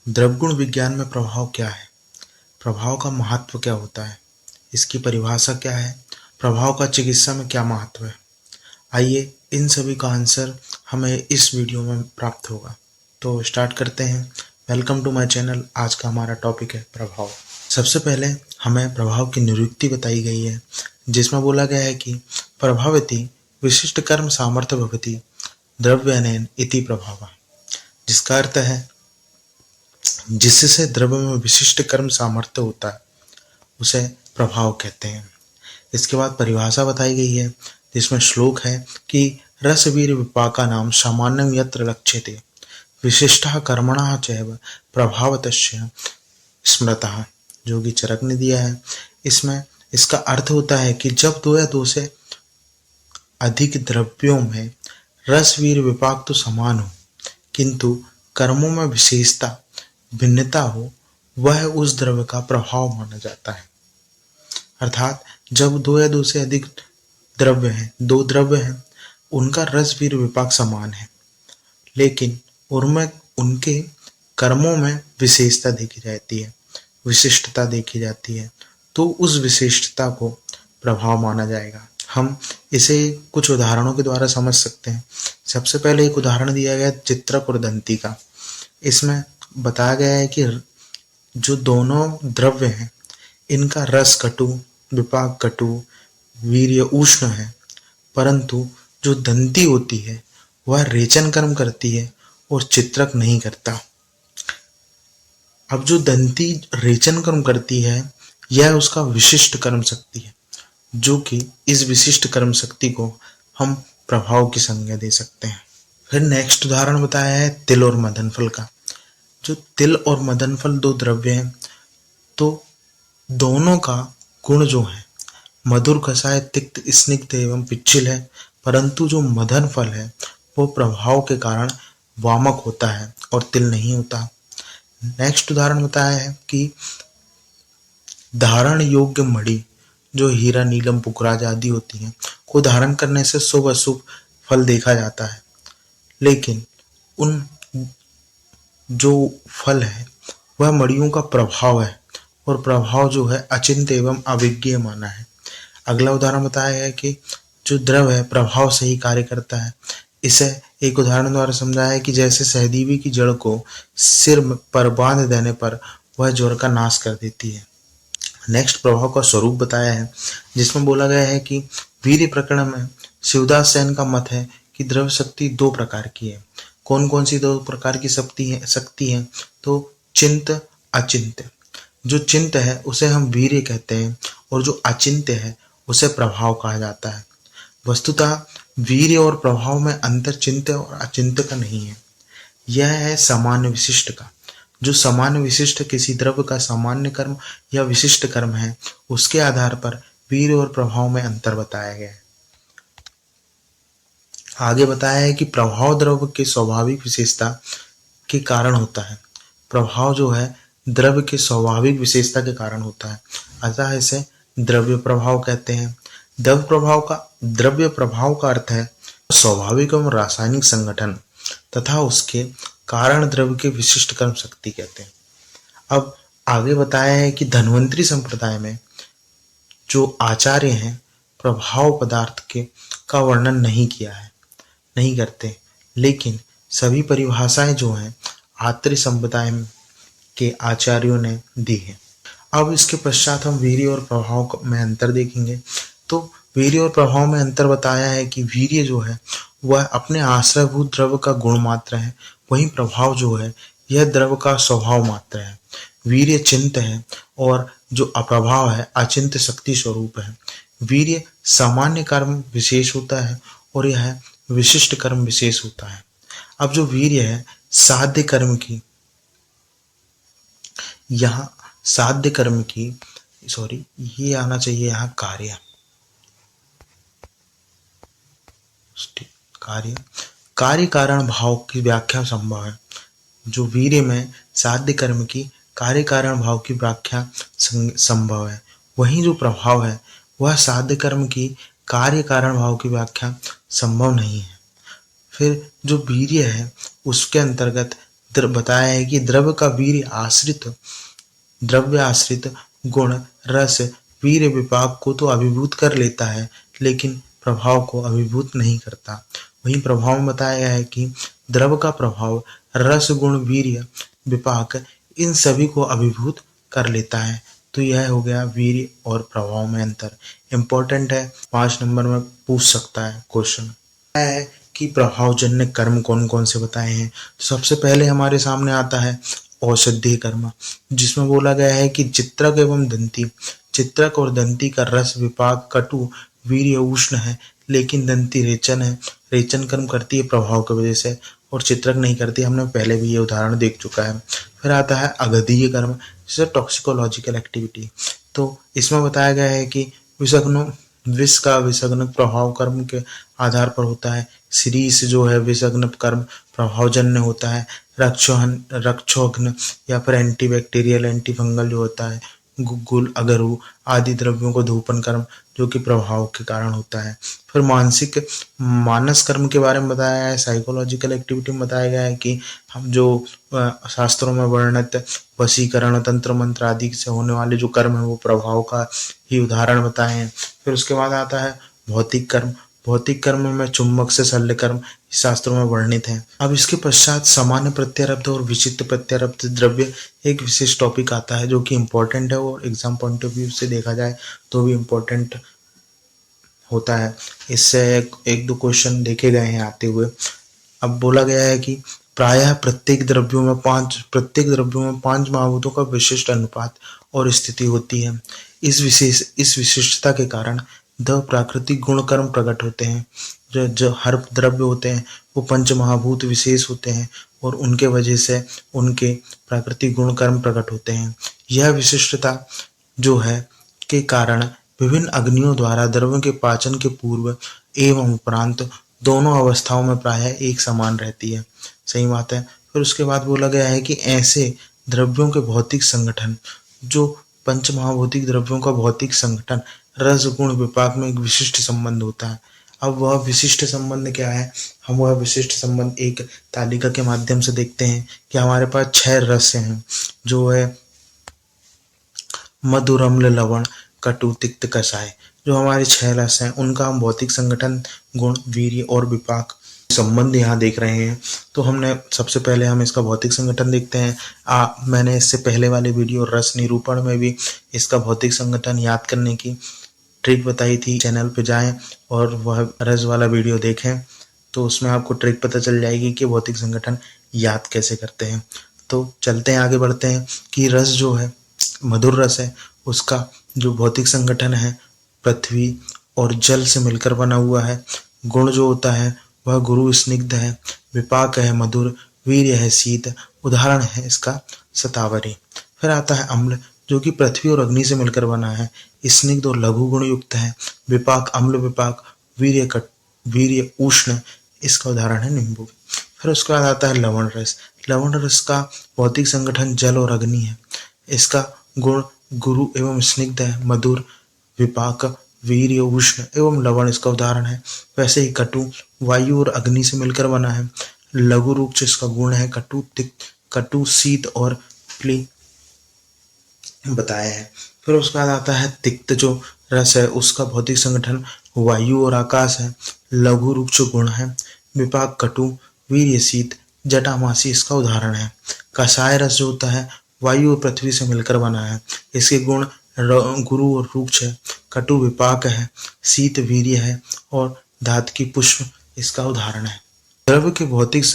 द्रवगुण विज्ञान में प्रभाव क्या है? प्रभाव का महत्व क्या होता है? इसकी परिभाषा क्या है? प्रभाव का चिकित्सा में क्या महत्व है? आइए इन सभी का आंसर हमें इस वीडियो में प्राप्त होगा। तो स्टार्ट करते हैं। Welcome to my channel. आज का हमारा टॉपिक है प्रभाव। सबसे पहले हमें प्रभाव की निरुक्ति बताई गई है, जिसमें बोला गया है कि प्रभावति विशिष्ट कर्म सामर्थ्य भवति द्रव्यनेन इति प्रभाव, जिसका अर्थ है जिससे द्रव्य में विशिष्ट कर्म सामर्थ्य होता है उसे प्रभाव कहते हैं। इसके बाद परिभाषा बताई गई है, जिसमें श्लोक है कि रसवीर विपाका नाम सामान्यं यत्र लक्ष्यते विशिष्टः कर्मणः चैव प्रभावतस्य स्मृतः, जो कि चरक ने दिया है। इसमें इसका अर्थ होता है कि जब दो या दो से अधिक द्रव्यों में रसवीर विपाक तो समान हो, किंतु कर्मों में विशेषता भिन्नता हो, वह उस द्रव्य का प्रभाव माना जाता है। अर्थात जब दो या दो से अधिक द्रव्य हैं, दो द्रव्य हैं, उनका रस वीर विपाक समान है, लेकिन उनमें उनके कर्मों में विशेषता देखी जाती है, विशिष्टता देखी जाती है, तो उस विशिष्टता को प्रभाव माना जाएगा। हम इसे कुछ उदाहरणों के द्वारा समझ सकते हैं। सबसे पहले एक उदाहरण दिया गया चित्रक और दंती का। इसमें बताया गया है कि जो दोनों द्रव्य हैं, इनका रस कटु, विपाक कटु, वीर्य उष्ण है, परंतु जो दंती होती है वह रेचन कर्म करती है और चित्रक नहीं करता। अब जो दंती रेचन कर्म करती है, यह उसका विशिष्ट कर्म शक्ति है, जो कि इस विशिष्ट कर्म शक्ति को हम प्रभाव की संज्ञा दे सकते हैं। फिर नेक्स्ट उदाहरण बताया है तिल और मदन फल का। जो तिल और मदन फल दो द्रव्य हैं, तो दोनों का गुण जो है मधुर, कषाय, तिक्त, स्निग्ध एवं पिच्छिल है, परंतु जो मदन फल है वो प्रभाव के कारण वामक होता है और तिल नहीं होता। नेक्स्ट उदाहरण बताया है कि धारण योग्य मणि, जो हीरा, नीलम, पुखराज आदि होती हैं, को धारण करने से शुभ अशुभ फल देखा जाता है, लेकिन उन जो फल है वह मणियों का प्रभाव है, और प्रभाव जो है अचिंत्य एवं अविज्ञेय माना है। अगला उदाहरण बताया है कि जो द्रव है प्रभाव से ही कार्य करता है। इसे एक उदाहरण द्वारा समझाया है कि जैसे सहदीवी की जड़ को सिर पर बांध देने पर वह ज्वर का नाश कर देती है। नेक्स्ट प्रभाव का स्वरूप बताया है, जिसमें बोला गया है कि वीर्य प्रकरण में शिवदास सेन का मत है कि द्रव्य शक्ति दो प्रकार की है। कौन कौन सी दो प्रकार की शक्ति है? तो चिंत, अचिंत्य। जो चिंत है उसे हम वीर्य कहते हैं, और जो अचिंत्य है उसे प्रभाव कहा जाता है। वस्तुतः वीर्य और प्रभाव में अंतर चिंत्य और अचिंत्य का नहीं है, यह है सामान्य विशिष्ट का। जो सामान्य विशिष्ट किसी द्रव्य का सामान्य कर्म या विशिष्ट कर्म है, उसके आधार पर वीर्य और प्रभाव में अंतर बताया गया है। आगे बताया है कि प्रभाव द्रव्य के स्वाभाविक विशेषता के कारण होता है। प्रभाव जो है द्रव्य के स्वाभाविक विशेषता के कारण होता है, अतः इसे द्रव्य प्रभाव कहते हैं। द्रव्य प्रभाव का अर्थ है स्वाभाविक एवं रासायनिक संगठन तथा उसके कारण द्रव्य के विशिष्ट कर्म शक्ति कहते हैं। अब आगे बताया है कि धन्वंतरी संप्रदाय में जो आचार्य हैं प्रभाव पदार्थ के का वर्णन नहीं करते, लेकिन सभी परिभाषाएं जो हैं आत्रेय संप्रदाय के आचार्यों ने दी है। अब इसके पश्चात हम वीर्य और प्रभाव में अंतर देखेंगे। तो वीर्य और प्रभाव में अंतर बताया है कि वीर्य जो है वह अपने आश्रयभूत द्रव्य का गुण मात्र है, वहीं प्रभाव जो है यह द्रव्य का स्वभाव मात्र है। वीर्य चिंत है और जो अप्रभाव है अचिंत्य शक्ति स्वरूप है। वीर्य सामान्य कर्म विशेष होता है और यह विशिष्ट कर्म विशेष होता है। अब जो वीर्य है साध्य कर्म की ये आना चाहिए यहाँ कार्य कारण भाव की व्याख्या संभव है। जो वीर्य में साध्य कर्म की कार्य कारण भाव की व्याख्या संभव है, वहीं जो प्रभाव है वह साध्य कर्म की कार्य कारण भाव की व्याख्या संभव नहीं है। फिर जो वीर्य है उसके अंतर्गत बताया है कि द्रव्य आश्रित गुण रस वीर्य विपाक को तो अभिभूत कर लेता है, लेकिन प्रभाव को अभिभूत नहीं करता। वहीं प्रभाव में बताया गया है कि द्रव का प्रभाव रस गुण वीर्य विपाक इन सभी को अभिभूत कर लेता है। तो यह हो गया वीर्य और प्रभाव में अंतर। इम्पोर्टेंट है, 5 नंबर में पूछ सकता है क्वेश्चन। है कि प्रभावजन्य कर्म कौन कौन से बताए हैं। तो सबसे पहले हमारे सामने आता है औषधीय कर्म, जिसमें बोला गया है कि चित्रक और दंती का रस विपाक कटु वीर्य उष्ण है, लेकिन दंती रेचन है, रेचन कर्म करती है प्रभाव की वजह से, और चित्रक नहीं करती। हमने पहले भी ये उदाहरण देख चुका है। फिर आता है अगधीय कर्म, जैसे टॉक्सिकोलॉजिकल एक्टिविटी। तो इसमें बताया गया है कि विष का विषग्न प्रभाव कर्म के आधार पर होता है। शीरीष जो है विषग्न कर्म प्रभावजन्य होता है। रक्षोघ्न या फिर एंटीबैक्टीरियल एंटीफंगल जो होता है। गुल अगरु आदि द्रव्यों को धूपन कर्म जो कि प्रभाव के कारण होता है। फिर मानस कर्म के बारे में बताया है। साइकोलॉजिकल एक्टिविटी में बताया गया है कि हम जो शास्त्रों में वर्णित वशीकरण तंत्र मंत्र आदि से होने वाले जो कर्म है वो प्रभाव का ही उदाहरण बताए हैं। फिर उसके बाद आता है भौतिक कर्म। भौतिक कर्म में चुंबक से शल्य कर्म शास्त्रों में वर्णित है। अब इसके पश्चात सामान्य प्रत्यारब्ध और विचित्र प्रत्यारब्ध द्रव्य एक विशेष टॉपिक आता है जो कि इम्पोर्टेंट है और एग्जाम पॉइंट ऑफ व्यू से देखा जाए तो भी इम्पोर्टेंट होता है। इससे एक दो क्वेश्चन देखे गए हैं आते हुए। अब बोला गया है कि प्रायः प्रत्येक द्रव्यों में 5 महाभूतों का विशिष्ट अनुपात और स्थिति होती है। इस विशिष्टता के कारण द प्राकृतिक गुण कर्म प्रकट होते हैं। जो हर द्रव्य होते हैं वो 5 महाभूत विशेष होते हैं और उनके वजह से उनके प्राकृतिक गुण कर्म प्रकट होते हैं। यह विशिष्टता जो है के कारण विभिन्न अग्नियों द्वारा द्रव्यों के पाचन के पूर्व एवं उपरांत दोनों अवस्थाओं में प्रायः एक समान रहती है। सही बात है। फिर उसके बाद बोला गया है कि ऐसे द्रव्यों के भौतिक संगठन, जो पंचमहाभौतिक द्रव्यों का भौतिक संगठन रस गुण विपाक में एक विशिष्ट संबंध होता है। अब वह विशिष्ट संबंध क्या है, हम वह विशिष्ट संबंध एक तालिका के माध्यम से देखते हैं कि हमारे पास 6 रस हैं, जो है मधुर अम्ल लवण कटु तिक्त कषाय। जो हमारे 6 रस हैं उनका हम भौतिक संगठन गुण वीर्य और विपाक संबंध यहाँ देख रहे हैं। तो हमने सबसे पहले हम इसका भौतिक संगठन देखते हैं। मैंने इससे पहले वाले वीडियो रस निरूपण में भी इसका भौतिक संगठन याद करने की ट्रिक बताई थी। चैनल पे जाएं और वह रस वाला वीडियो देखें, तो उसमें आपको ट्रिक पता चल जाएगी कि भौतिक संगठन याद कैसे करते हैं। तो चलते हैं, आगे बढ़ते हैं कि रस जो है मधुर रस है, उसका जो भौतिक संगठन है पृथ्वी और जल से मिलकर बना हुआ है। गुण जो होता है वह गुरु स्निग्ध है, विपाक है मधुर, वीर्य है शीत, उदाहरण है इसका शतावरी। फिर आता है अम्ल, जो कि पृथ्वी और अग्नि से मिलकर बना है, स्निग्ध और लघु गुण युक्त है, विपाक अम्ल विपाक, वीर्य उष्ण, इसका उदाहरण है नींबू। फिर उसके बाद आता है लवण रस। लवण रस का भौतिक संगठन जल और अग्नि है, इसका गुण गुरु एवं स्निग्ध है, मधुर, विपाक, वीर्य उष्ण एवं लवण इसका उदाहरण है। वैसे ही कटु वायु और अग्नि से मिलकर बना है, लघु रूप इसका गुण है कटु, तिक्त, कटु, शीत और प्ली बताया है। फिर उसके बाद आता है तिक्त, जो रस है उसका भौतिक संगठन वायु और आकाश है, लघु रूप गुण है, विपाक कटु, वीर्य शीत, जटामासी इसका उदाहरण है। कषाय रस जो होता है वायु और पृथ्वी से मिलकर बना है, इसके गुण गुरु और रूक्ष है, कटु विपाक है, शीत वीर्य है और धातकी पुष्प इसका उदाहरण है। द्रव्य के भौतिक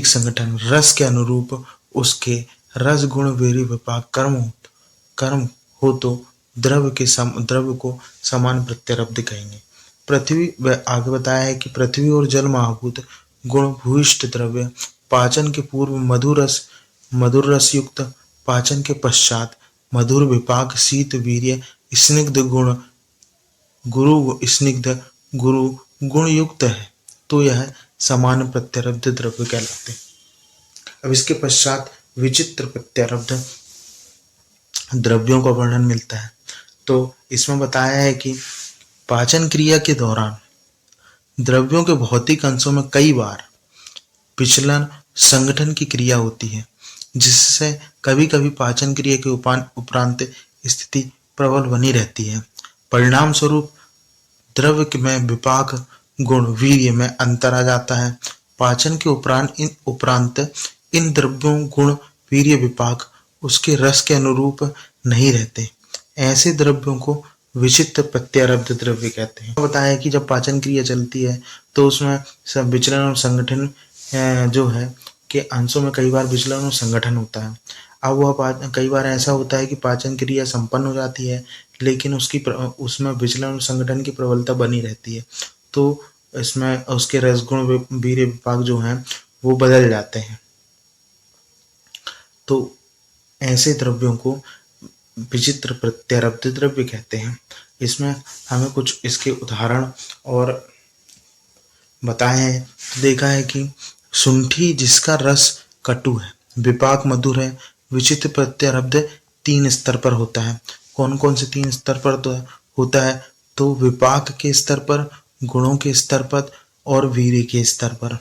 संगठन रस के अनुरूप उसके रस गुण वीर्य विपाक कर्म हो तो द्रव्य को समान प्रत्यारब्ध कहेंगे। पृथ्वी आगे बताया है कि पृथ्वी और जल महाभूत गुण भूयिष्ठ द्रव्य पाचन के पूर्व मधुर रस युक्त, पाचन के पश्चात मधुर, विपाक शीत, वीर्य स्निग्ध, गुरु गुण युक्त है, तो यह समान प्रत्यारब्ध द्रव्य कहलाते हैं। अब इसके पश्चात विचित्र प्रत्यारब्ध द्रव्यों का वर्णन मिलता है। तो इसमें बताया है कि पाचन क्रिया के दौरान द्रव्यों के भौतिक अंशों में कई बार विचलन संगठन की क्रिया होती है, जिससे कभी कभी पाचन क्रिया के उपरांत स्थिति प्रबल बनी रहती है। परिणाम स्वरूप द्रव्य में विपाक गुण वीर्य में अंतर आ जाता है। पाचन के उपरांत इन द्रव्यों गुण वीर्य विपाक उसके रस के अनुरूप नहीं रहते। ऐसे द्रव्यों को विचित्र प्रत्यारब्ध द्रव्य कहते हैं। बताया कि जब पाचन क्रिया चलती है तो उसमें सब विचलन और संगठन जो है के अंशों में कई बार विचलन और संगठन होता है। अब वह कई बार ऐसा होता है कि पाचन क्रिया संपन्न हो जाती है, लेकिन उसमें विचलन और संगठन की प्रबलता बनी रहती है, तो इसमें उसके रसगुण वीर्य विपाक जो हैं वो बदल जाते हैं। तो ऐसे द्रव्यों को विचित्र प्रत्यारब्ध द्रव्य कहते हैं। इसमें हमें कुछ इसके उदाहरण और बताए हैं। तो देखा है कि शुंठी जिसका रस कटु है, विपाक मधुर है, विचित्र प्रत्यारब्ध 3 स्तर पर होता है। कौन कौन से 3 स्तर पर तो होता है? तो विपाक के स्तर पर, गुणों के स्तर पर और वीर्य के स्तर पर।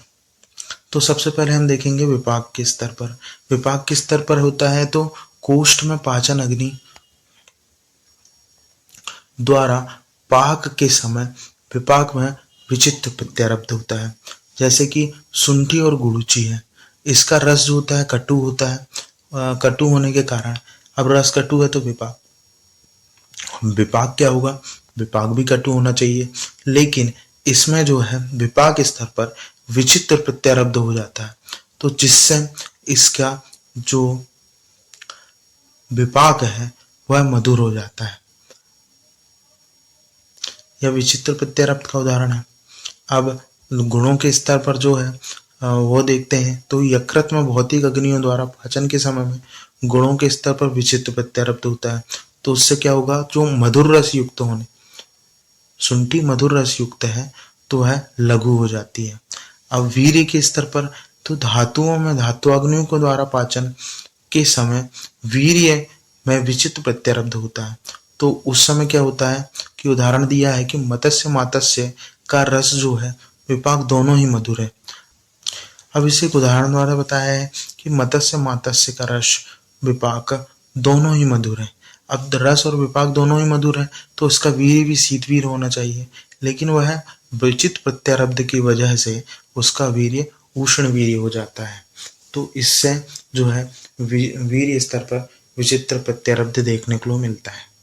तो सबसे पहले हम देखेंगे विपाक के स्तर पर। विपाक के स्तर पर होता है तो कोष्ठ में पाचन अग्नि द्वारा पाक के समय विपाक में विचित्र प्रत्यारब्ध होता है। जैसे कि शुंठी और गुड़ूची है, इसका रस जो होता है कटु होता है। कटु होने के कारण, अब रस कटु है तो विपाक क्या होगा? विपाक भी कटु होना चाहिए, लेकिन इसमें जो है विपाक स्तर पर विचित्र प्रत्यारब्ध हो जाता है, तो जिससे इसका जो विपाक है वह मधुर हो जाता है। यह विचित्र प्रत्यारब्ध का उदाहरण है। अब गुणों के स्तर पर जो है वो देखते हैं, तो यकृत में भौतिक अग्नियों द्वारा पाचन के समय में गुणों के स्तर पर विचित्र प्रत्यारब्ध होता है, तो उससे क्या होगा? जो मधुर रस युक्त होने, शुंठी मधुर रस युक्त है तो वह लघु हो जाती है। अब वीर्य के स्तर पर, तो धातुओं में धातुअग्नियों के द्वारा पाचन के समय वीर्य में विचित्र प्रत्यारब्ध होता है, तो उस समय क्या होता है कि उदाहरण दिया है कि मत्स्य मात्स्य का रस जो है विपाक दोनों ही मधुर है। अब इसे एक उदाहरण द्वारा बताया है कि मत्स्य मात्स्य का रस विपाक दोनों ही मधुर है। अब रस और विपाक दोनों ही मधुर है तो उसका वीर्य भी शीतवीर होना चाहिए, लेकिन वह विचित्र प्रत्यारब्ध की वजह से उसका वीर्य उष्ण वीर्य हो जाता है। तो इससे जो है वीर्य स्तर पर विचित्र प्रत्यारब्ध देखने को मिलता है।